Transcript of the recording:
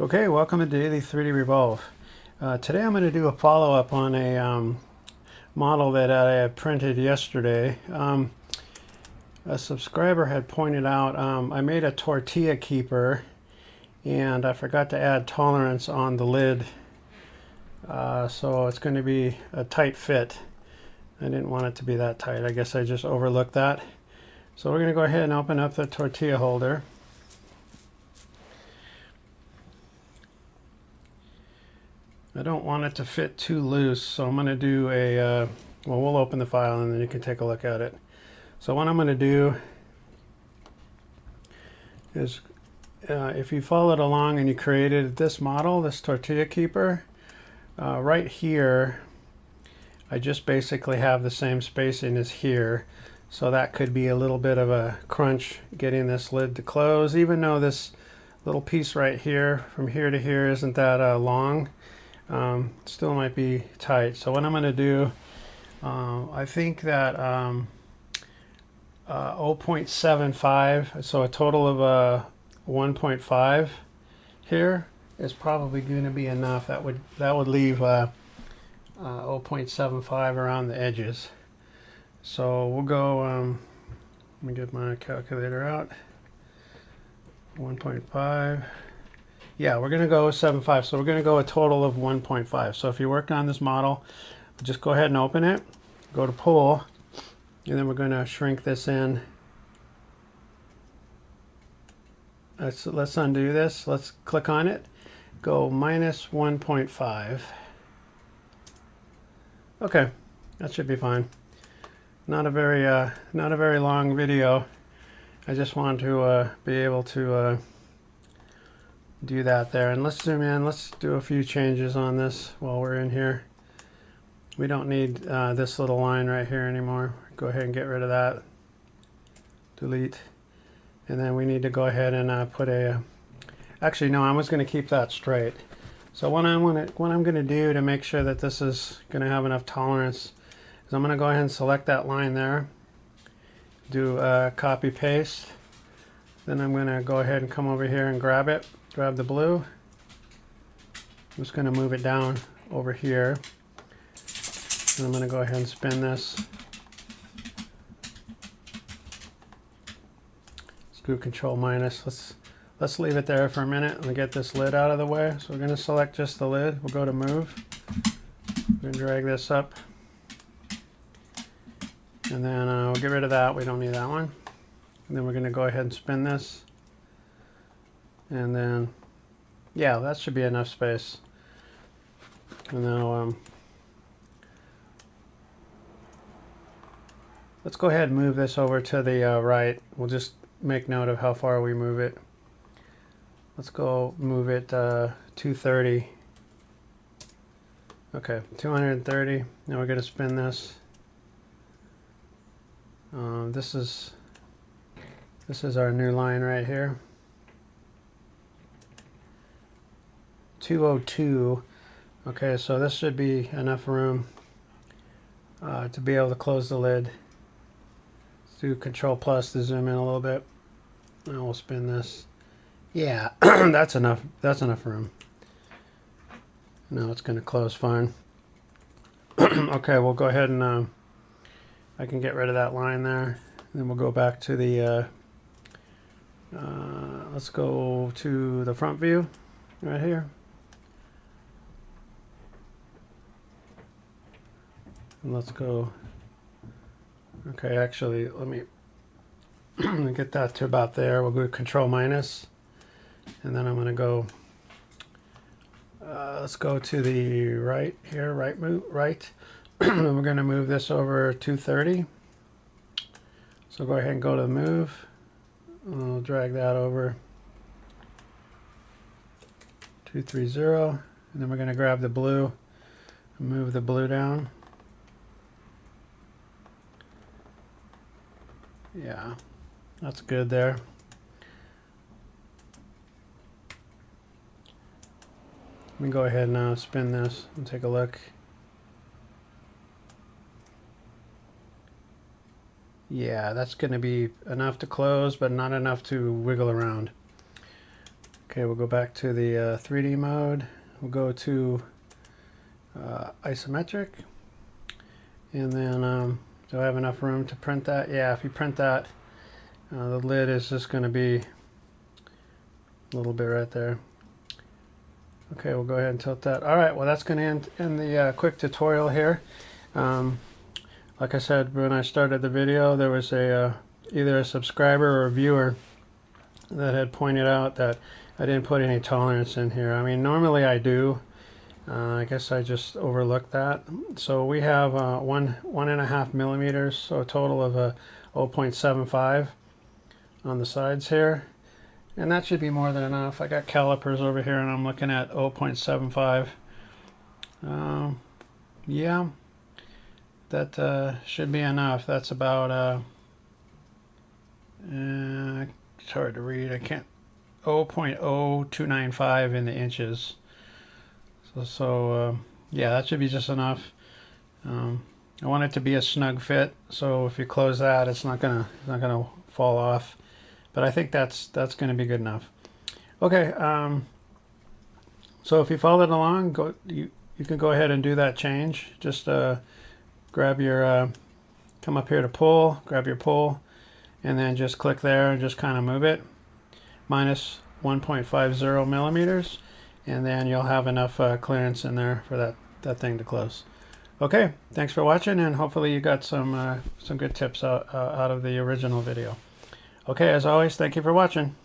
Okay, welcome to Daily 3D Revolve. Today I'm going to do a follow-up on a model that I had printed yesterday. A subscriber had pointed out I made a tortilla keeper and I forgot to add tolerance on the lid, so it's going to be a tight fit. I didn't want it to be that tight. I guess I just overlooked that. So we're going to go ahead and open up the tortilla holder. I don't want it to fit too loose, so I'm going to do a, well, we'll open the file and then you can take a look at it. So what I'm going to do is, if you followed along and you created this model, this tortilla keeper, right here, I just basically have the same spacing as here. So that could be a little bit of a crunch getting this lid to close, even though this little piece right here, from here to here, isn't that long. Still might be tight. So what I'm going to do, I think that 0.75, so a total of 1.5 here is probably going to be enough. That would leave 0.75 around the edges. So we'll go, let me get my calculator out. 1.5. Yeah, we're going to go 7.5, so we're going to go a total of 1.5. So if you're working on this model, just go ahead and open it, go to pull, and then we're going to shrink this in. Let's undo this. Let's click on it. Go minus 1.5. Okay, that should be fine. Not a very long video. I just want to be able to do that there. And let's zoom in. Let's do a few changes on this while we're in here. We don't need this little line right here anymore. Go ahead and get rid of that. Delete. And then we need to go ahead and put a, actually no, I was going to keep that straight. So what I'm going to do to make sure that this is going to have enough tolerance is I'm going to go ahead and select that line there. Do copy paste. Then I'm going to go ahead and come over here and grab it. Grab the blue. I'm just going to move it down over here. And I'm going to go ahead and spin this. Let's do Control minus. Let's leave it there for a minute and get this lid out of the way. So we're going to select just the lid. We'll go to move. We're going to drag this up. And then we'll get rid of that. We don't need that one. And then we're going to go ahead and spin this. And then, yeah, that should be enough space. And now, let's go ahead and move this over to the right. We'll just make note of how far we move it. Let's go move it 230. Okay, 230. Now we're going to spin this. This is our new line right here. 202. Okay, so this should be enough room to be able to close the lid. Let's do Control plus to zoom in a little bit. And we'll spin this. Yeah, that's enough. That's enough room. Now it's going to close fine. Okay, we'll go ahead and I can get rid of that line there. Then we'll go back to the let's go to the front view right here. And let's go, okay, actually, let me get that to about there. We'll go Control minus, and then I'm going to go, let's go to the right here, right. And we're going to move this over 230. So go ahead and go to move. I'll drag that over 230, and then we're going to grab the blue and move the blue down. Yeah, that's good there. Let me go ahead and spin this and take a look. Yeah, that's going to be enough to close, but not enough to wiggle around. Okay, we'll go back to the 3D mode. We'll go to isometric, and then do I have enough room to print that? Yeah, if you print that, the lid is just going to be a little bit right there. Okay, we'll go ahead and tilt that. All right, well that's going to end the quick tutorial here. Like I said, when I started the video, there was either a subscriber or a viewer that had pointed out that I didn't put any tolerance in here. I mean, normally I do. I guess I just overlooked that. So we have 1.5 millimeters, so a total of 0.75 on the sides here. And that should be more than enough. I got calipers over here and I'm looking at 0.75. Yeah, that should be enough. That's about, it's hard to read. I can't, 0.0295 in the inches. So yeah, that should be just enough. I want it to be a snug fit, so if you close that, it's not gonna fall off. But I think that's gonna be good enough. Okay, so if you followed along, you can go ahead and do that change. Just grab your come up here to pull, grab your pull, and then just click there and just kind of move it minus 1.50 millimeters. And then you'll have enough clearance in there for that thing to close. Okay, thanks for watching, and hopefully you got some good tips out of the original video. Okay, as always, thank you for watching.